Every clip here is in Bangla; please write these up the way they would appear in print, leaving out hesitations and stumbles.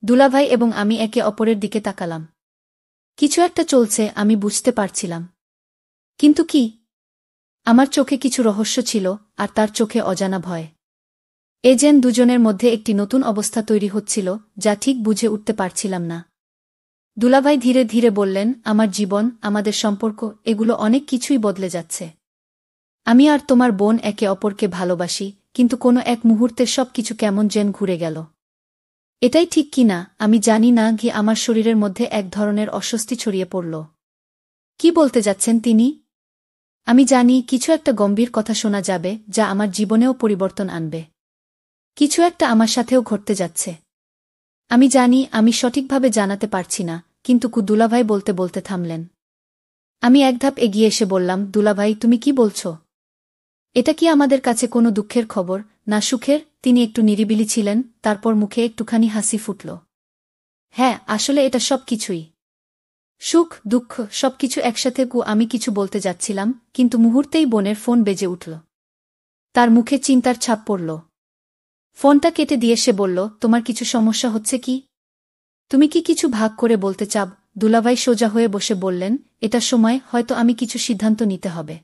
দুলাভাই এবং আমি একে অপরের দিকে তাকালাম। কিছু একটা চলছে, আমি বুঝতে পারছিলাম। কিন্তু কি? আমার চোখে কিছু রহস্য ছিল, আর তার চোখে অজানা ভয়। এ যেন দুজনের মধ্যে একটি নতুন অবস্থা তৈরি হচ্ছিল, যা ঠিক বুঝে উঠতে পারছিলাম না। দুলাভাই ধীরে ধীরে বললেন, আমার জীবন, আমাদের সম্পর্ক, এগুলো অনেক কিছুই বদলে যাচ্ছে। আমি আর তোমার বোন একে অপরকে ভালোবাসি, কিন্তু কোনো এক মুহূর্তে সবকিছু কেমন যেন ঘুরে গেল। এটাই ঠিক কি না আমি জানি না, আমার শরীরের মধ্যে এক ধরনের অস্বস্তি ছড়িয়ে পড়ল। কি বলতে যাচ্ছেন তিনি? আমি জানি কিছু একটা গম্ভীর কথা শোনা যাবে, যা আমার জীবনেও পরিবর্তন আনবে। কিছু একটা আমার সাথেও ঘটতে যাচ্ছে। আমি জানি আমি সঠিকভাবে জানাতে পারছি না, কিন্তু দুলাভাই বলতে বলতে থামলেন। আমি এক ধাপ এগিয়ে এসে বললাম, দুলাভাই, তুমি কি বলছো? এটা কি আমাদের কাছে কোনো দুঃখের খবর, না সুখের? তিনি একটু নিরিবিলি ছিলেন, তারপর মুখে একটুখানি হাসি ফুটল। হ্যাঁ, আসলে এটা সব কিছুই। সুখ, দুঃখ, সবকিছু একসাথে। আমি কিছু বলতে যাচ্ছিলাম, কিন্তু মুহূর্তেই বোনের ফোন বেজে উঠল। তার মুখে চিন্তার ছাপ পড়ল। ফোনটা কেটে দিয়ে সে বলল, তোমার কিছু সমস্যা হচ্ছে কি? তুমি কি কিছু ভাগ করে বলতে চাও? দুলাভাই সোজা হয়ে বসে বললেন, এটা সময়, হয়তো আমি কিছু সিদ্ধান্ত নিতে হবে।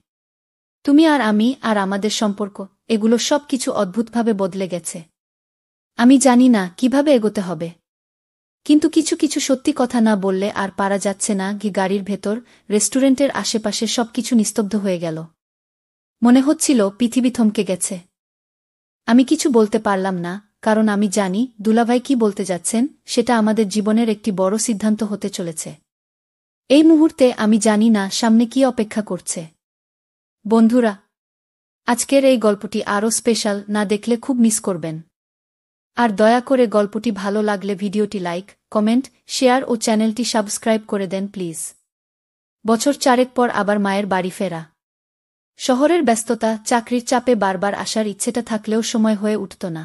তুমি আর আমি, আর আমাদের সম্পর্ক, এগুলো সব কিছু অদ্ভুতভাবে বদলে গেছে। আমি জানি না কিভাবে এগোতে হবে। কিন্তু কিছু কিছু সত্যি কথা না বললে আর পারা যাচ্ছে না। গাড়ির ভেতর, রেস্টুরেন্টের আশেপাশে সবকিছু নিস্তব্ধ হয়ে গেল। মনে হচ্ছিল পৃথিবী থমকে গেছে। আমি কিছু বলতে পারলাম না, কারণ আমি জানি দুলাভাই কি বলতে যাচ্ছেন, সেটা আমাদের জীবনের একটি বড় সিদ্ধান্ত হতে চলেছে। এই মুহূর্তে আমি জানি না সামনে কি অপেক্ষা করছে। বন্ধুরা, আজকের এই গল্পটি আরও স্পেশাল, না দেখলে খুব মিস করবেন। আর দয়া করে গল্পটি ভালো লাগলে ভিডিওটি লাইক, কমেন্ট, শেয়ার ও চ্যানেলটি সাবস্ক্রাইব করে দেন প্লিজ। বছর 4 পর আবার মায়ের বাড়ি ফেরা। শহরের ব্যস্ততা, চাকরির চাপে বারবার আসার ইচ্ছেটা থাকলেও সময় হয়ে উঠত না।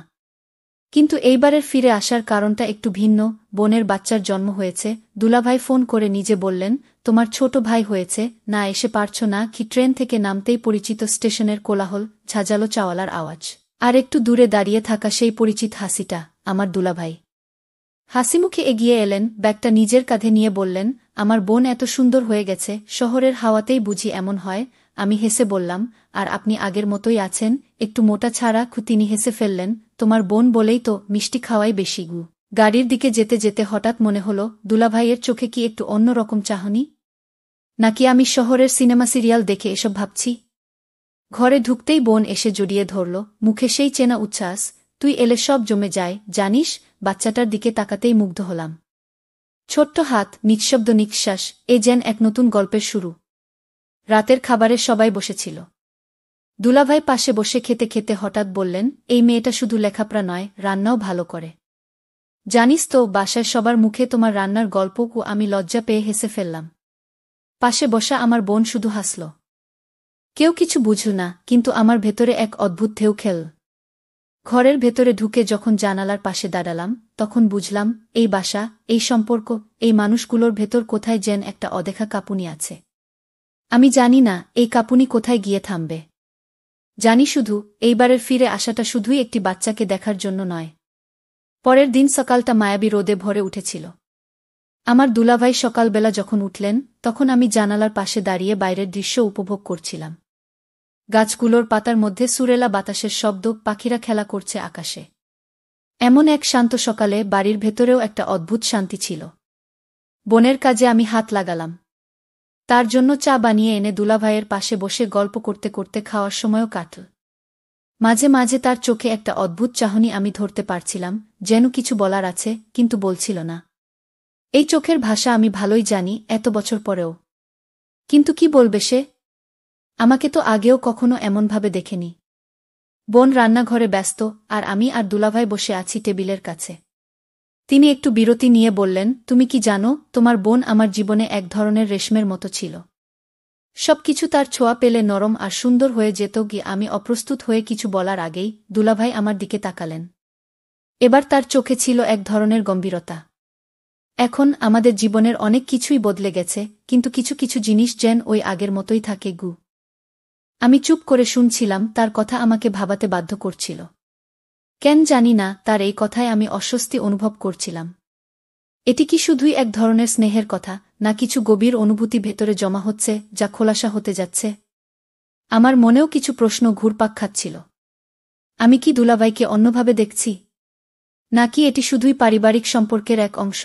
কিন্তু এইবারের ফিরে আসার কারণটা একটু ভিন্ন। বোনের বাচ্চার জন্ম হয়েছে। দুলাভাই ফোন করে নিজে বললেন, তোমার ছোট ভাই হয়েছে, না এসে পারছ না কি? ট্রেন থেকে নামতেই পরিচিত স্টেশনের কোলাহল, ঝাঁঝালো চাওয়ালার আওয়াজ, আর একটু দূরে দাঁড়িয়ে থাকা সেই পরিচিত হাসিটা, আমার দুলাভাই। হাসিমুখে এগিয়ে এলেন, ব্যাগটা নিজের কাঁধে নিয়ে বললেন, আমার বোন এত সুন্দর হয়ে গেছে, শহরের হাওয়াতেই বুঝি এমন হয়। আমি হেসে বললাম, আর আপনি আগের মতোই আছেন, একটু মোটা ছাড়া। তিনি হেসে ফেললেন, তোমার বোন বলেই তো, মিষ্টি খাওয়াই বেশি গু। গাড়ির দিকে যেতে যেতে হঠাৎ মনে হল, দুলাভাইয়ের চোখে কি একটু অন্য রকম চাহনি? নাকি আমি শহরের সিনেমা সিরিয়াল দেখে এসব ভাবছি? ঘরে ঢুকতেই বোন এসে জড়িয়ে ধরল, মুখে সেই চেনা উচ্ছ্বাস, তুই এলে সব জমে যায় জানিস। বাচ্চাটার দিকে তাকাতেই মুগ্ধ হলাম। ছোট্ট হাত, নিঃশব্দ নিঃশ্বাস, এ যেন এক নতুন গল্পের শুরু। রাতের খাবারে সবাই বসেছিল। দুলাভাই পাশে বসে খেতে খেতে হঠাৎ বললেন, এই মেয়েটা শুধু লেখাপড়া নয়, রান্নাও ভালো করে। জানিস তো, বাসায় সবার মুখে তোমার রান্নার গল্প। আমি লজ্জা পেয়ে হেসে ফেললাম। পাশে বসা আমার বোন শুধু হাসল। কেউ কিছু বুঝল না, কিন্তু আমার ভেতরে এক অদ্ভুত ঢেউ খেল। ঘরের ভেতরে ঢুকে যখন জানালার পাশে দাঁড়ালাম, তখন বুঝলাম, এই বাসা, এই সম্পর্ক, এই মানুষগুলোর ভেতর কোথায় যেন একটা অদেখা কাঁপুনি আছে। আমি জানি না এই কাঁপুনি কোথায় গিয়ে থামবে। জানি শুধু, এইবারের ফিরে আসাটা শুধুই একটি বাচ্চাকে দেখার জন্য নয়। পরের দিন সকালটা মায়াবী রোদে ভরে উঠেছিল। আমার দুলাভাই সকালবেলা যখন উঠলেন, তখন আমি জানালার পাশে দাঁড়িয়ে বাইরের দৃশ্য উপভোগ করছিলাম। গাছগুলোর পাতার মধ্যে সুরেলা বাতাসের শব্দ, পাখিরা খেলা করছে আকাশে। এমন এক শান্ত সকালে বাড়ির ভেতরেও একটা অদ্ভুত শান্তি ছিল। বোনের কাজে আমি হাত লাগালাম। তার জন্য চা বানিয়ে এনে দুলাভাইয়ের পাশে বসে গল্প করতে করতে খাওয়ার সময়ও কাটল। মাঝে মাঝে তার চোখে একটা অদ্ভুত চাহনি আমি ধরতে পারছিলাম, যেন কিছু বলার আছে, কিন্তু বলছিল না। এই চোখের ভাষা আমি ভালোই জানি, এত বছর পরেও। কিন্তু কি বলবে সে? আমাকে তো আগেও কখনো এমনভাবে দেখেনি। বোন রান্নাঘরে ব্যস্ত, আর আমি আর দুলাভাই বসে আছি টেবিলের কাছে। তিনি একটু বিরতি নিয়ে বললেন, তুমি কি জানো, তোমার বোন আমার জীবনে এক ধরনের রেশমের মতো ছিল। সবকিছু তার ছোঁয়া পেলে নরম আর সুন্দর হয়ে যেত। আমি অপ্রস্তুত হয়ে কিছু বলার আগেই দুলাভাই আমার দিকে তাকালেন। এবার তার চোখে ছিল এক ধরনের গম্ভীরতা। এখন আমাদের জীবনের অনেক কিছুই বদলে গেছে, কিন্তু কিছু কিছু জিনিস যেন ওই আগের মতোই থাকে গু। আমি চুপ করে শুনছিলাম, তার কথা আমাকে ভাবাতে বাধ্য করছিল। কেন জানি না, তার এই কথায় আমি অস্বস্তি অনুভব করছিলাম। এটি কি শুধুই এক ধরনের স্নেহের কথা, না কিছু গভীর অনুভূতি ভেতরে জমা হচ্ছে যা খোলাসা হতে যাচ্ছে? আমার মনেও কিছু প্রশ্ন ঘুরপাক খাচ্ছিল। আমি কি দুলাভাইকে অন্যভাবে দেখছি, নাকি এটি শুধুই পারিবারিক সম্পর্কের এক অংশ?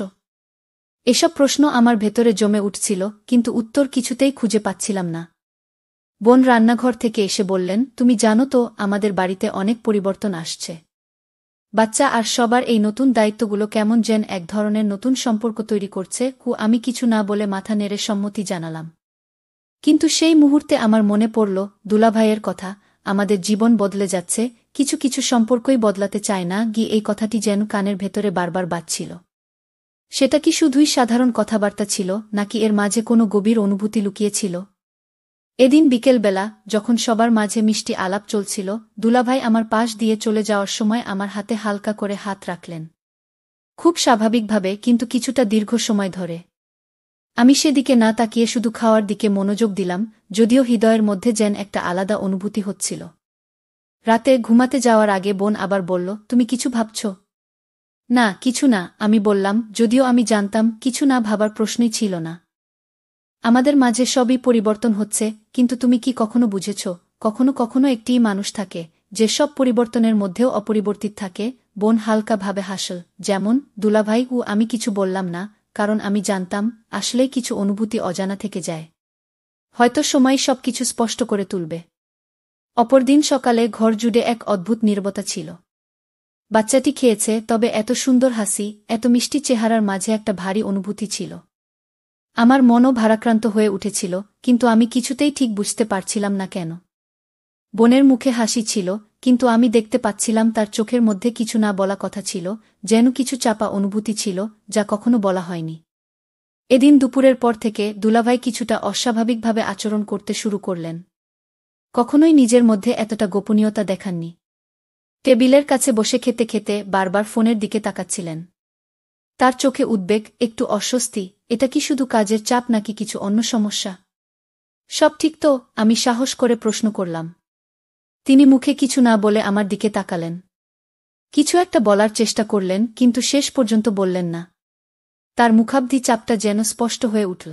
এসব প্রশ্ন আমার ভেতরে জমে উঠছিল, কিন্তু উত্তর কিছুতেই খুঁজে পাচ্ছিলাম না। বোন রান্নাঘর থেকে এসে বললেন, তুমি জানো তো আমাদের বাড়িতে অনেক পরিবর্তন আসছে। বাচ্চা আর সবার এই নতুন দায়িত্বগুলো কেমন যেন এক ধরনের নতুন সম্পর্ক তৈরি করছে। আমি কিছু না বলে মাথা নেড়ে সম্মতি জানালাম। কিন্তু সেই মুহূর্তে আমার মনে পড়ল দুলাভাইয়ের কথা, আমাদের জীবন বদলে যাচ্ছে, কিছু কিছু সম্পর্কই বদলাতে চায় না এই কথাটি যেন কানের ভেতরে বারবার বাজছিল। সেটা কি শুধুই সাধারণ কথাবার্তা ছিল, নাকি এর মাঝে কোনো গভীর অনুভূতি লুকিয়েছিল? এদিন বিকেলবেলা যখন সবার মাঝে মিষ্টি আলাপ চলছিল, দুলাভাই আমার পাশ দিয়ে চলে যাওয়ার সময় আমার হাতে হালকা করে হাত রাখলেন। খুব স্বাভাবিকভাবে, কিন্তু কিছুটা দীর্ঘ সময় ধরে। আমি সেদিকে না তাকিয়ে শুধু খাওয়ার দিকে মনোযোগ দিলাম, যদিও হৃদয়ের মধ্যে যেন একটা আলাদা অনুভূতি হচ্ছিল। রাতে ঘুমাতে যাওয়ার আগে বোন আবার বলল, তুমি কিছু ভাবছ? না, কিছু না, আমি বললাম, যদিও আমি জানতাম কিছু না ভাবার প্রশ্নই ছিল না। আমাদের মাঝে সবই পরিবর্তন হচ্ছে, কিন্তু তুমি কি কখনো বুঝেছ, কখনো কখনো একটিই মানুষ থাকে, যে সব পরিবর্তনের মধ্যেও অপরিবর্তিত থাকে? বোন হালকাভাবে হাসল। যেমন দুলাভাই। আমি কিছু বললাম না, কারণ আমি জানতাম আসলেই কিছু অনুভূতি অজানা থেকে যায়। হয়তো সময় সবকিছু স্পষ্ট করে তুলবে। অপরদিন সকালে ঘর জুড়ে এক অদ্ভুত নীরবতা ছিল। বাচ্চাটি খেয়েছে, তবে এত সুন্দর হাসি, এত মিষ্টি চেহারার মাঝে একটা ভারী অনুভূতি ছিল। আমার মনও ভারাক্রান্ত হয়ে উঠেছিল, কিন্তু আমি কিছুতেই ঠিক বুঝতে পারছিলাম না কেন। বোনের মুখে হাসি ছিল, কিন্তু আমি দেখতে পাচ্ছিলাম তার চোখের মধ্যে কিছু না বলা কথা ছিল, যেন কিছু চাপা অনুভূতি ছিল, যা কখনো বলা হয়নি। এদিন দুপুরের পর থেকে দুলাভাই কিছুটা অস্বাভাবিকভাবে আচরণ করতে শুরু করলেন। কখনোই নিজের মধ্যে এতটা গোপনীয়তা দেখাননি। টেবিলের কাছে বসে খেতে খেতে বারবার ফোনের দিকে তাকাচ্ছিলেন। তার চোখে উদ্বেগ, একটু অস্বস্তি। এটা কি শুধু কাজের চাপ নাকি কিছু অন্য সমস্যা? সব ঠিক তো? আমি সাহস করে প্রশ্ন করলাম। তিনি মুখে কিছু না বলে আমার দিকে তাকালেন। কিছু একটা বলার চেষ্টা করলেন, কিন্তু শেষ পর্যন্ত বললেন না। তার মুখাবধি চাপটা যেন স্পষ্ট হয়ে উঠল।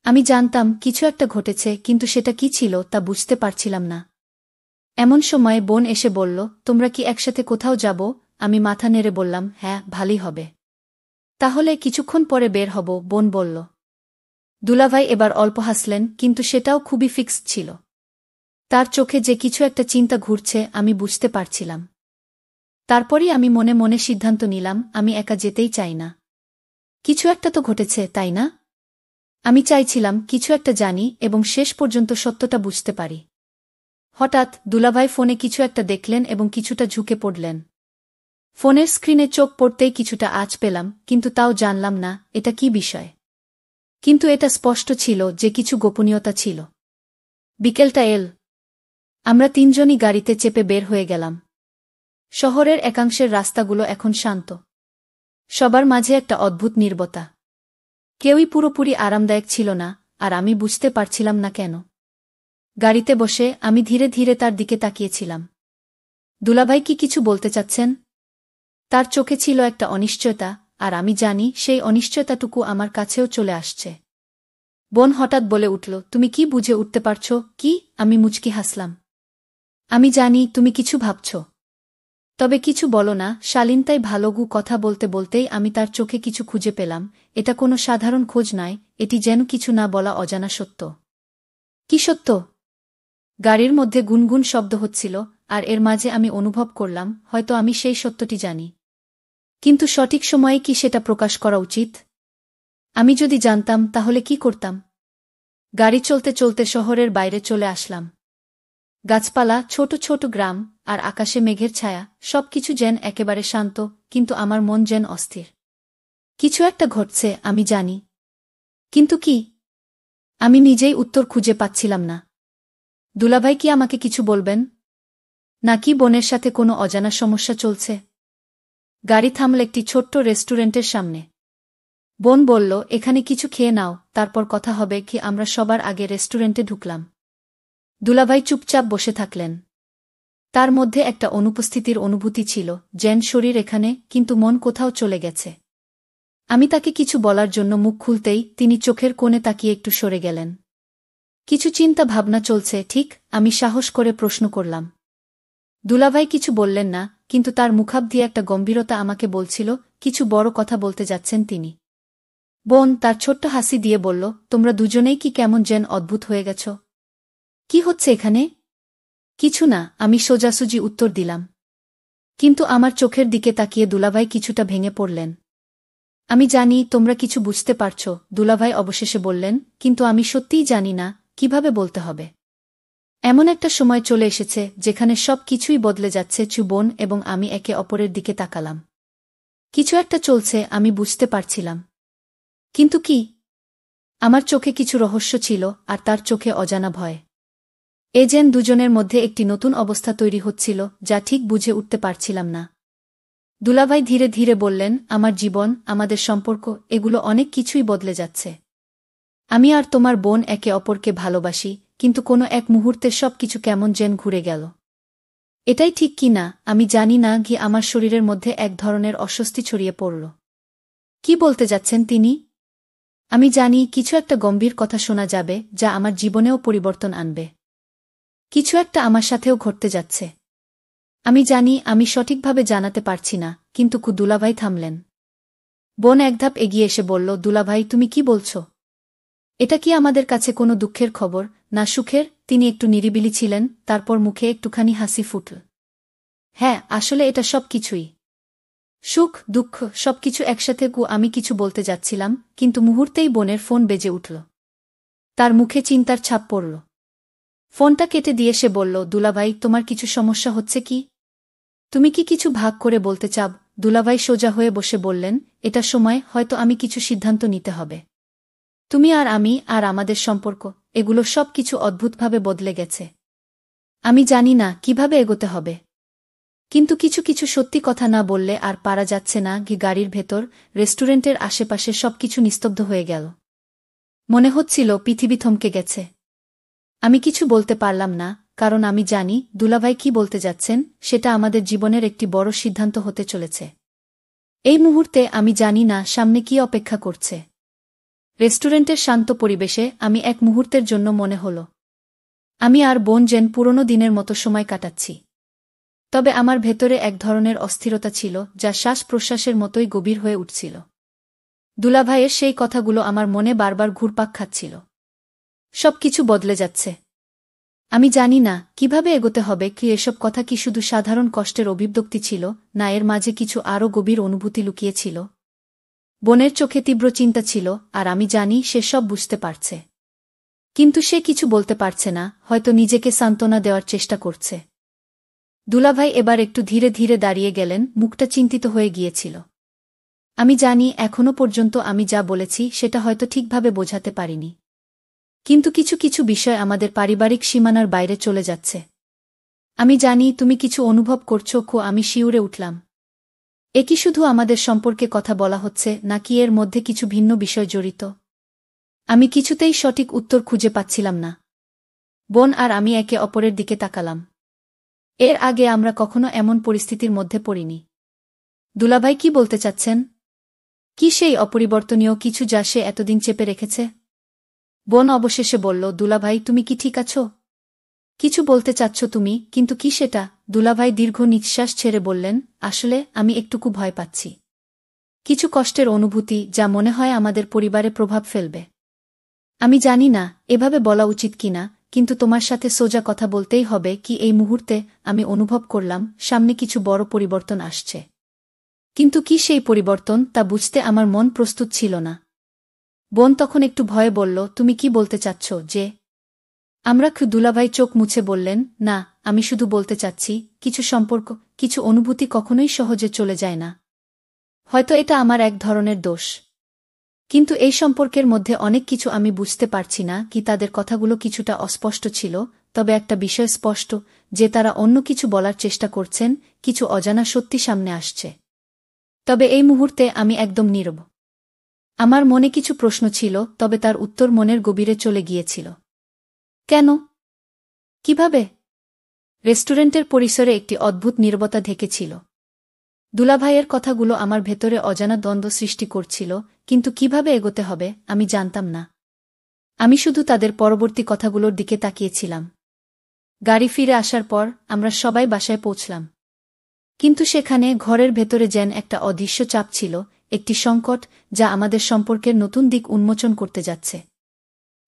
আমি জানতাম কিছু একটা ঘটেছে, কিন্তু সেটা কি ছিল তা বুঝতে পারছিলাম না। এমন সময় বোন এসে বলল, তোমরা কি একসাথে কোথাও যাব? আমি মাথা নেড়ে বললাম, হ্যাঁ, ভালোই হবে। তাহলে কিছুক্ষণ পরে বের হব, বোন বলল। দুলাভাই এবার অল্প হাসলেন, কিন্তু সেটাও খুবই ফিক্সড ছিল। তার চোখে যে কিছু একটা চিন্তা ঘুরছে আমি বুঝতে পারছিলাম। তারপরই আমি মনে মনে সিদ্ধান্ত নিলাম, আমি একা যেতেই চাই না। কিছু একটা তো ঘটেছে, তাই না? আমি চাইছিলাম কিছু একটা জানি এবং শেষ পর্যন্ত সত্যটা বুঝতে পারি। হঠাৎ দুলাভাই ফোনে কিছু একটা দেখলেন এবং কিছুটা ঝুঁকে পড়লেন। ফোনের স্ক্রিনে চোখ পড়তেই কিছুটা আঁচ পেলাম, কিন্তু তাও জানলাম না এটা কি বিষয়। কিন্তু এটা স্পষ্ট ছিল যে কিছু গোপনীয়তা ছিল। বিকেলটা এল। আমরা তিনজনই গাড়িতে চেপে বের হয়ে গেলাম। শহরের একাংশের রাস্তাগুলো এখন শান্ত। সবার মাঝে একটা অদ্ভুত নীরবতা। কেউই পুরোপুরি আরামদায়ক ছিল না, আর আমি বুঝতে পারছিলাম না কেন। গাড়িতে বসে আমি ধীরে ধীরে তার দিকে তাকিয়েছিলাম। দুলাভাই কি কিছু বলতে চাচ্ছেন? তার চোখে ছিল একটা অনিশ্চয়তা, আর আমি জানি সেই অনিশ্চয়তাটুকু আমার কাছেও চলে আসছে। বোন হঠাৎ বলে উঠল, তুমি কি বুঝে উঠতে পারছ কি? আমি মুচকি হাসলাম। আমি জানি তুমি কিছু ভাবছ, তবে কিছু বলো না। শালীনতাই ভালো। কথা বলতে বলতেই আমি তার চোখে কিছু খুঁজে পেলাম। এটা কোনো সাধারণ খোঁজ নয়, এটি যেন কিছু না বলা অজানা সত্য। কি সত্য? গাড়ির মধ্যে গুনগুন শব্দ হচ্ছিল, আর এর মাঝে আমি অনুভব করলাম হয়তো আমি সেই সত্যটি জানি। কিন্তু সঠিক সময়ে কি সেটা প্রকাশ করা উচিত? আমি যদি জানতাম তাহলে কি করতাম? গাড়ি চলতে চলতে শহরের বাইরে চলে আসলাম। গাছপালা, ছোট ছোট গ্রাম, আর আকাশে মেঘের ছায়া, সবকিছু যেন একেবারে শান্ত, কিন্তু আমার মন যেন অস্থির। কিছু একটা ঘটছে, আমি জানি। কিন্তু কি? আমি নিজেই উত্তর খুঁজে পাচ্ছিলাম না। দুলাভাই কি আমাকে কিছু বলবেন? নাকি বোনের সাথে কোনো অজানা সমস্যা চলছে? গাড়ি থামল একটি ছোট্ট রেস্টুরেন্টের সামনে। বোন বলল, এখানে কিছু খেয়ে নাও, তারপর কথা হবে কি। আমরা সবার আগে রেস্টুরেন্টে ঢুকলাম। দুলাভাই চুপচাপ বসে থাকলেন। তার মধ্যে একটা অনুপস্থিতির অনুভূতি ছিল, যেন শরীর এখানে, কিন্তু মন কোথাও চলে গেছে। আমি তাকে কিছু বলার জন্য মুখ খুলতেই তিনি চোখের কোণে তাকিয়ে একটু সরে গেলেন। কিছু চিন্তা ভাবনা চলছে ঠিক? আমি সাহস করে প্রশ্ন করলাম। দুলাভাই কিছু বললেন না, কিন্তু তার মুখাব দিয়ে একটা গম্ভীরতা আমাকে বলছিল কিছু বড় কথা বলতে যাচ্ছেন তিনি। বোন তার ছোট্ট হাসি দিয়ে বলল, তোমরা দুজনেই কি কেমন যেন অদ্ভুত হয়ে গেছ? কি হচ্ছে এখানে? কিছু না, আমি সোজাসুজি উত্তর দিলাম। কিন্তু আমার চোখের দিকে তাকিয়ে দুলাভাই কিছুটা ভেঙে পড়লেন। আমি জানি তোমরা কিছু বুঝতে পারছ, দুলাভাই অবশেষে বললেন, কিন্তু আমি সত্যিই জানি না কিভাবে বলতে হবে। এমন একটা সময় চলে এসেছে যেখানে সব কিছুই বদলে যাচ্ছে। বোন এবং আমি একে অপরের দিকে তাকালাম। কিছু একটা চলছে, আমি বুঝতে পারছিলাম। কিন্তু কি? আমার চোখে কিছু রহস্য ছিল, আর তার চোখে অজানা ভয়। এ যেন দুজনের মধ্যে একটি নতুন অবস্থা তৈরি হচ্ছিল, যা ঠিক বুঝে উঠতে পারছিলাম না। দুলাভাই ধীরে ধীরে বললেন, আমার জীবন, আমাদের সম্পর্ক, এগুলো অনেক কিছুই বদলে যাচ্ছে। আমি আর তোমার বোন একে অপরকে ভালোবাসি, কিন্তু কোনো এক মুহূর্তে সব কিছু কেমন যেন ঘুরে গেল। এটাই ঠিক কি না আমি জানি না, আমার শরীরের মধ্যে এক ধরনের অস্বস্তি ছড়িয়ে পড়ল। কি বলতে যাচ্ছেন তিনি? আমি জানি কিছু একটা গম্ভীর কথা শোনা যাবে, যা আমার জীবনেও পরিবর্তন আনবে। কিছু একটা আমার সাথেও ঘটতে যাচ্ছে। আমি জানি আমি সঠিকভাবে জানাতে পারছি না, কিন্তু দুলাভাই থামলেন। বোন এক ধাপ এগিয়ে এসে বলল, দুলাভাই তুমি কি বলছ? এটা কি আমাদের কাছে কোনো দুঃখের খবর, না সুখের? তিনি একটু নিরিবিলি ছিলেন, তারপর মুখে একটুখানি হাসি ফুটল। হ্যাঁ, আসলে এটা সব কিছুই। সুখ, দুঃখ, সবকিছু একসাথে। আমি কিছু বলতে যাচ্ছিলাম, কিন্তু মুহূর্তেই বোনের ফোন বেজে উঠল। তার মুখে চিন্তার ছাপ পড়ল। ফোনটা কেটে দিয়ে সে বলল, দুলাভাই তোমার কিছু সমস্যা হচ্ছে কি? তুমি কি কিছু ভাগ করে বলতে চাও? দুলাভাই সোজা হয়ে বসে বললেন, এটা সময়, হয়তো আমি কিছু সিদ্ধান্ত নিতে হবে। তুমি আর আমি, আর আমাদের সম্পর্ক, এগুলো সব কিছু অদ্ভুতভাবে বদলে গেছে। আমি জানি না কিভাবে এগোতে হবে। কিন্তু কিছু কিছু সত্যি কথা না বললে আর পারা যাচ্ছে না। গাড়ির ভেতর, রেস্টুরেন্টের আশেপাশে সবকিছু নিস্তব্ধ হয়ে গেল। মনে হচ্ছিল পৃথিবী থমকে গেছে। আমি কিছু বলতে পারলাম না, কারণ আমি জানি দুলাভাই কি বলতে যাচ্ছেন সেটা আমাদের জীবনের একটি বড় সিদ্ধান্ত হতে চলেছে। এই মুহূর্তে আমি জানি না সামনে কি অপেক্ষা করছে। রেস্টুরেন্টের শান্ত পরিবেশে আমি এক মুহূর্তের জন্য মনে হল আমি আর বোন যেন পুরনো দিনের মতো সময় কাটাচ্ছি। তবে আমার ভেতরে এক ধরনের অস্থিরতা ছিল, যা শ্বাস প্রশ্বাসের মতোই গভীর হয়ে উঠছিল। দুলাভাইয়ের সেই কথাগুলো আমার মনে বারবার ঘুরপাক খাচ্ছিল। সবকিছু বদলে যাচ্ছে। আমি জানি না কিভাবে এগোতে হবে। কি এসব কথা কি শুধু সাধারণ কষ্টের অভিব্যক্তি ছিল, না এর মাঝে কিছু আরও গভীর অনুভূতি লুকিয়েছিল? বোনের চোখে তীব্র চিন্তা ছিল, আর আমি জানি সে সব বুঝতে পারছে। কিন্তু সে কিছু বলতে পারছে না, হয়তো নিজেকে সান্ত্বনা দেওয়ার চেষ্টা করছে। দুলাভাই এবার একটু ধীরে ধীরে দাঁড়িয়ে গেলেন, মুখটা চিন্তিত হয়ে গিয়েছিল। আমি জানি এখনো পর্যন্ত আমি যা বলেছি সেটা হয়তো ঠিকভাবে বোঝাতে পারিনি। কিন্তু কিছু কিছু বিষয় আমাদের পারিবারিক সীমানার বাইরে চলে যাচ্ছে। আমি জানি তুমি কিছু অনুভব করছো। আমি শিউরে উঠলাম। এ কি শুধু আমাদের সম্পর্কে কথা বলা হচ্ছে, নাকি এর মধ্যে কিছু ভিন্ন বিষয় জড়িত? আমি কিছুতেই সঠিক উত্তর খুঁজে পাচ্ছিলাম না। বোন আর আমি একে অপরের দিকে তাকালাম। এর আগে আমরা কখনো এমন পরিস্থিতির মধ্যে পড়িনি। দুলাভাই কি বলতে চাচ্ছেন? কি সেই অপরিবর্তনীয় কিছু যা সে এতদিন চেপে রেখেছে? বোন অবশেষে বলল, দুলাভাই তুমি কি ঠিক আছো? কিছু বলতে চাচ্ছ তুমি, কিন্তু কি সেটা? দুলাভাই দীর্ঘ নিঃশ্বাস ছেড়ে বললেন, আসলে আমি একটুকু ভয় পাচ্ছি। কিছু কষ্টের অনুভূতি, যা মনে হয় আমাদের পরিবারে প্রভাব ফেলবে। আমি জানি না এভাবে বলা উচিত কিনা, কিন্তু তোমার সাথে সোজা কথা বলতেই হবে। কি এই মুহূর্তে আমি অনুভব করলাম সামনে কিছু বড় পরিবর্তন আসছে। কিন্তু কি সেই পরিবর্তন, তা বুঝতে আমার মন প্রস্তুত ছিল না। বোন তখন একটু ভয়ে বলল, তুমি কি বলতে চাচ্ছ যে আমরা? দুলাভাই চোখ মুছে বললেন, না, আমি শুধু বলতে চাচ্ছি কিছু সম্পর্ক, কিছু অনুভূতি কখনোই সহজে চলে যায় না। হয়তো এটা আমার এক ধরনের দোষ। কিন্তু এই সম্পর্কের মধ্যে অনেক কিছু আমি বুঝতে পারছি না। কি তাদের কথাগুলো কিছুটা অস্পষ্ট ছিল, তবে একটা বিষয় স্পষ্ট, যে তারা অন্য কিছু বলার চেষ্টা করছেন, কিছু অজানা সত্যি সামনে আসছে। তবে এই মুহূর্তে আমি একদম নীরব। আমার মনে কিছু প্রশ্ন ছিল, তবে তার উত্তর মনের গভীরে চলে গিয়েছিল। কেন? কিভাবে? রেস্টুরেন্টের পরিসরে একটি অদ্ভুত নীরবতা ঢেকেছিল। দুলাভাইয়ের কথাগুলো আমার ভেতরে অজানা দ্বন্দ্ব সৃষ্টি করছিল, কিন্তু কিভাবে এগোতে হবে আমি জানতাম না। আমি শুধু তাদের পরবর্তী কথাগুলোর দিকে তাকিয়েছিলাম। গাড়ি ফিরে আসার পর আমরা সবাই বাসায় পৌঁছলাম। কিন্তু সেখানে ঘরের ভেতরে যেন একটা অদৃশ্য চাপ ছিল, একটি সংকট যা আমাদের সম্পর্কের নতুন দিক উন্মোচন করতে যাচ্ছে।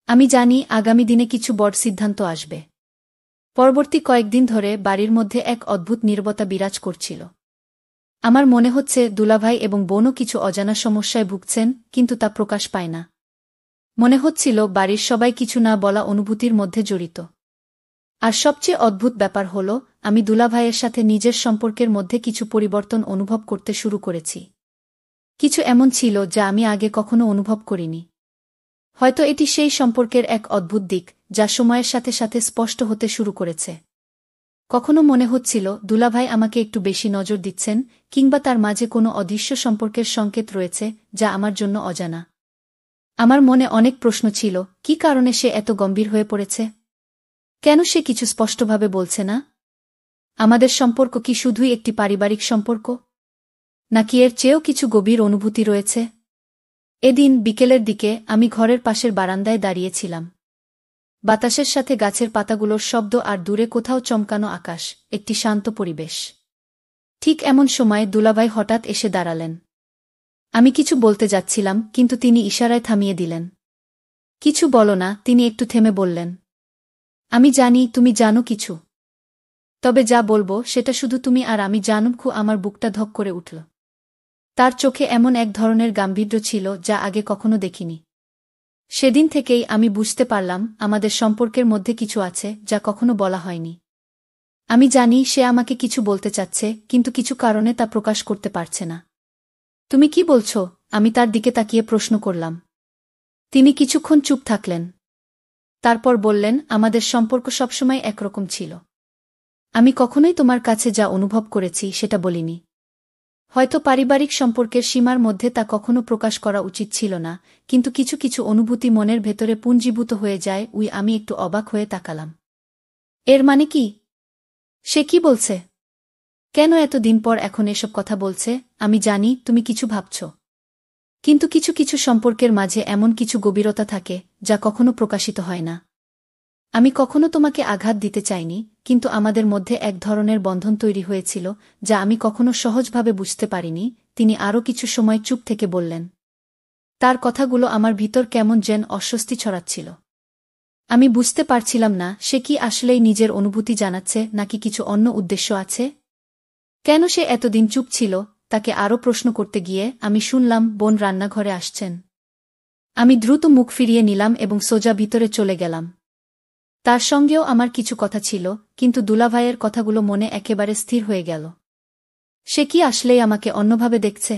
আমি জানি আগামী দিনে কিছু বড় সিদ্ধান্ত আসবে। পরবর্তী কয়েকদিন ধরে বাড়ির মধ্যে এক অদ্ভুত নীরবতা বিরাজ করছিল। আমার মনে হচ্ছে দুলাভাই এবং বোনও কিছু অজানা সমস্যায় ভুগছেন, কিন্তু তা প্রকাশ পায় না। মনে হচ্ছিল বাড়ির সবাই কিছু না বলা অনুভূতির মধ্যে জড়িত। আর সবচেয়ে অদ্ভুত ব্যাপার হল, আমি দুলাভাইয়ের সাথে নিজের সম্পর্কের মধ্যে কিছু পরিবর্তন অনুভব করতে শুরু করেছি। কিছু এমন ছিল যা আমি আগে কখনো অনুভব করিনি। হয়তো এটি সেই সম্পর্কের এক অদ্ভুত দিক, যা সময়ের সাথে সাথে স্পষ্ট হতে শুরু করেছে। কখনো মনে হচ্ছিল দুলাভাই আমাকে একটু বেশি নজর দিচ্ছেন, কিংবা তার মাঝে কোনো অদৃশ্য সম্পর্কের সংকেত রয়েছে যা আমার জন্য অজানা। আমার মনে অনেক প্রশ্ন ছিল, কী কারণে সে এত গম্ভীর হয়ে পড়েছে? কেন সে কিছু স্পষ্টভাবে বলছে না? আমাদের সম্পর্ক কি শুধুই একটি পারিবারিক সম্পর্ক, নাকি এর চেয়েও কিছু গভীর অনুভূতি রয়েছে? এদিন বিকেলের দিকে আমি ঘরের পাশের বারান্দায় দাঁড়িয়েছিলাম। বাতাসের সাথে গাছের পাতাগুলোর শব্দ আর দূরে কোথাও চমকানো আকাশ, একটি শান্ত পরিবেশ। ঠিক এমন সময় দুলাভাই হঠাৎ এসে দাঁড়ালেন। আমি কিছু বলতে যাচ্ছিলাম, কিন্তু তিনি ইশারায় থামিয়ে দিলেন। কিছু বলো না, তিনি একটু থেমে বললেন। আমি জানি তুমি জানো কিছু, তবে যা বলবো সেটা শুধু তুমি আর আমি জানো। আমার বুকটা ধক করে উঠল। তার চোখে এমন এক ধরনের গাম্ভীর্য ছিল যা আগে কখনো দেখিনি। সেদিন থেকেই আমি বুঝতে পারলাম আমাদের সম্পর্কের মধ্যে কিছু আছে যা কখনো বলা হয়নি। আমি জানি সে আমাকে কিছু বলতে চাচ্ছে, কিন্তু কিছু কারণে তা প্রকাশ করতে পারছে না। তুমি কি বলছো? আমি তার দিকে তাকিয়ে প্রশ্ন করলাম। তিনি কিছুক্ষণ চুপ থাকলেন। তারপর বললেন, আমাদের সম্পর্ক সবসময় একরকম ছিল। আমি কখনোই তোমার কাছে যা অনুভব করেছি সেটা বলিনি। হয়তো পারিবারিক সম্পর্কের সীমার মধ্যে তা কখনো প্রকাশ করা উচিত ছিল না, কিন্তু কিছু কিছু অনুভূতি মনের ভেতরে পুঞ্জীভূত হয়ে যায়। আমি একটু অবাক হয়ে তাকালাম। এর মানে কি? সে কি বলছে? কেন এত দিন পর এখন এসব কথা বলছে? আমি জানি তুমি কিছু ভাবছ, কিন্তু কিছু কিছু সম্পর্কের মাঝে এমন কিছু গভীরতা থাকে যা কখনো প্রকাশিত হয় না। আমি কখনো তোমাকে আঘাত দিতে চাইনি, কিন্তু আমাদের মধ্যে এক ধরনের বন্ধন তৈরি হয়েছিল যা আমি কখনো সহজভাবে বুঝতে পারিনি। তিনি আরও কিছু সময় চুপ থেকে বললেন। তার কথাগুলো আমার ভিতর কেমন যেন অস্বস্তি ছড়াচ্ছিল। আমি বুঝতে পারছিলাম না সে কি আসলেই নিজের অনুভূতি জানাচ্ছে নাকি কিছু অন্য উদ্দেশ্য আছে। কেন সে এতদিন চুপ ছিল? তাকে আরও প্রশ্ন করতে গিয়ে আমি শুনলাম বোন রান্নাঘরে আসছেন। আমি দ্রুত মুখ ফিরিয়ে নিলাম এবং সোজা ভিতরে চলে গেলাম। তার সঙ্গেও আমার কিছু কথা ছিল, কিন্তু দুলাভাইয়ের কথাগুলো মনে একেবারে স্থির হয়ে গেল। সে কি আসলেই আমাকে অন্যভাবে দেখছে?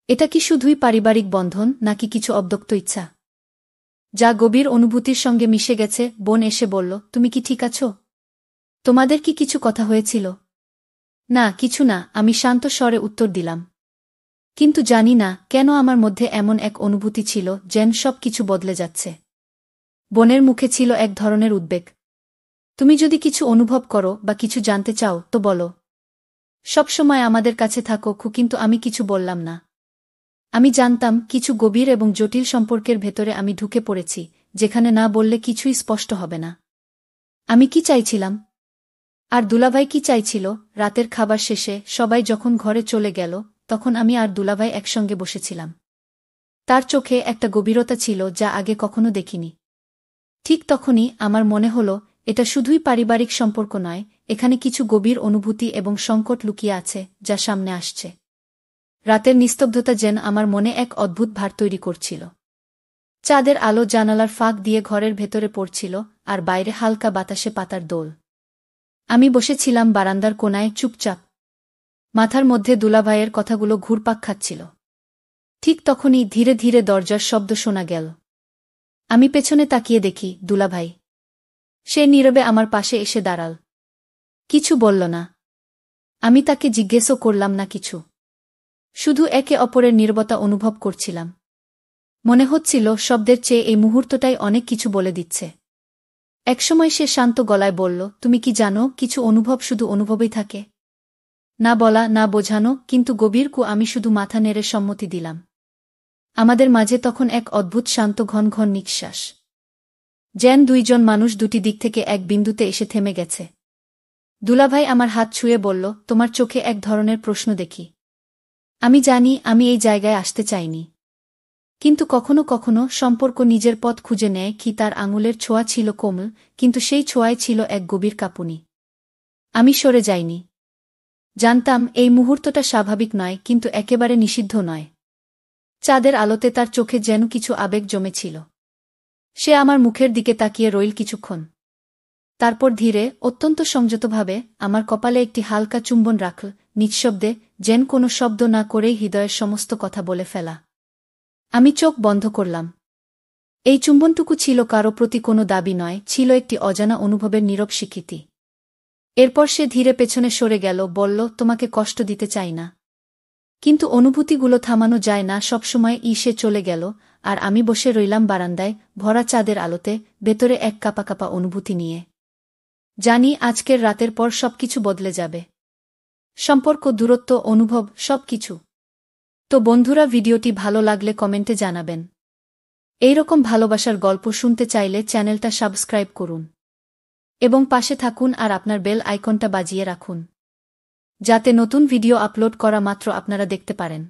এটা কি শুধুই পারিবারিক বন্ধন, নাকি কিছু অব্যক্ত ইচ্ছা যা গভীর অনুভূতির সঙ্গে মিশে গেছে? বোন এসে বলল, তুমি কি ঠিক আছো? তোমাদের কি কিছু কথা হয়েছিল? না, কিছু না, আমি শান্ত স্বরে উত্তর দিলাম। কিন্তু জানি না কেন আমার মধ্যে এমন এক অনুভূতি ছিল যেন সব কিছু বদলে যাচ্ছে। বোনের মুখে ছিল এক ধরনের উদ্বেগ। তুমি যদি কিছু অনুভব করো বা কিছু জানতে চাও তো বলো। সবসময় আমাদের কাছে থাকো। কিন্তু আমি কিছু বললাম না। আমি জানতাম কিছু গভীর এবং জটিল সম্পর্কের ভেতরে আমি ঢুকে পড়েছি, যেখানে না বললে কিছুই স্পষ্ট হবে না। আমি কি চাইছিলাম, আর দুলাভাই কি চাইছিল? রাতের খাবার শেষে সবাই যখন ঘরে চলে গেল, তখন আমি আর দুলাভাই একসঙ্গে বসেছিলাম। তার চোখে একটা গভীরতা ছিল যা আগে কখনো দেখিনি। ঠিক তখনই আমার মনে হলো, এটা শুধুই পারিবারিক সম্পর্ক নয়, এখানে কিছু গভীর অনুভূতি এবং সংকট লুকিয়ে আছে যা সামনে আসছে। রাতের নিস্তব্ধতা যেন আমার মনে এক অদ্ভুত ভার তৈরি করছিল। চাঁদের আলো জানালার ফাঁক দিয়ে ঘরের ভেতরে পড়ছিল, আর বাইরে হালকা বাতাসে পাতার দোল। আমি বসেছিলাম বারান্দার কোনায় চুপচাপ। মাথার মধ্যে দুলাভাইয়ের কথাগুলো ঘুরপাক খাচ্ছিল। ঠিক তখনই ধীরে ধীরে দরজার শব্দ শোনা গেল। আমি পেছনে তাকিয়ে দেখি দুলাভাই। সে নীরবে আমার পাশে এসে দাঁড়াল। কিছু বলল না। আমি তাকে জিজ্ঞেসও করলাম না কিছু। শুধু একে অপরের নীরবতা অনুভব করছিলাম। মনে হচ্ছিল শব্দের চেয়ে এই মুহূর্তটাই অনেক কিছু বলে দিচ্ছে। একসময় সে শান্ত গলায় বলল, তুমি কি জানো, কিছু অনুভব শুধু অনুভবেই থাকে। না বলা, না বোঝানো, কিন্তু গভীর আমি শুধু মাথা নেড়ে সম্মতি দিলাম। আমাদের মাঝে তখন এক অদ্ভুত শান্ত ঘন ঘন নিঃশ্বাস। যেন দুইজন মানুষ দুটি দিক থেকে এক বিন্দুতে এসে থেমে গেছে। দুলাভাই আমার হাত ছুঁয়ে বলল, তোমার চোখে এক ধরনের প্রশ্ন দেখি। আমি জানি আমি এই জায়গায় আসতে চাইনি। কিন্তু কখনো কখনো সম্পর্ক নিজের পথ খুঁজে নেয় কি। তার আঙুলের ছোঁয়া ছিল কোমল, কিন্তু সেই ছোঁয়ায় ছিল এক গভীর কাঁপুনি। আমি সরে যাইনি। জানতাম এই মুহূর্তটা স্বাভাবিক নয়, কিন্তু একেবারে নিষিদ্ধ নয়। চাঁদের আলোতে তার চোখে যেন কিছু আবেগ জমেছিল। সে আমার মুখের দিকে তাকিয়ে রইল কিছুক্ষণ। তারপর ধীরে, অত্যন্ত সংযতভাবে আমার কপালে একটি হালকা চুম্বন রাখল, নিঃশব্দে, যেন কোনো শব্দ না করেই হৃদয়ের সমস্ত কথা বলে ফেলা। আমি চোখ বন্ধ করলাম। এই চুম্বনটুকু ছিল কারো প্রতি কোনো দাবি নয়, ছিল একটি অজানা অনুভবের নীরব স্বীকৃতি। এরপর সে ধীরে পেছনে সরে গেল, বলল, তোমাকে কষ্ট দিতে চাই না। কিন্তু অনুভূতিগুলো থামানো যায় না, সবসময় সে চলে গেল, আর আমি বসে রইলাম বারান্দায়, ভরা চাঁদের আলোতে, ভেতরে এক কাঁপা কাঁপা অনুভূতি নিয়ে। জানি আজকের রাতের পর সবকিছু বদলে যাবে। সম্পর্ক, দূরত্ব, অনুভব, সবকিছু। তো বন্ধুরা, ভিডিওটি ভালো লাগলে কমেন্টে জানাবেন। এইরকম ভালোবাসার গল্প শুনতে চাইলে চ্যানেলটা সাবস্ক্রাইব করুন এবং পাশে থাকুন আর আপনার বেল আইকনটা বাজিয়ে রাখুন, যাতে নতুন ভিডিও আপলোড করা মাত্র আপনারা দেখতে পারেন।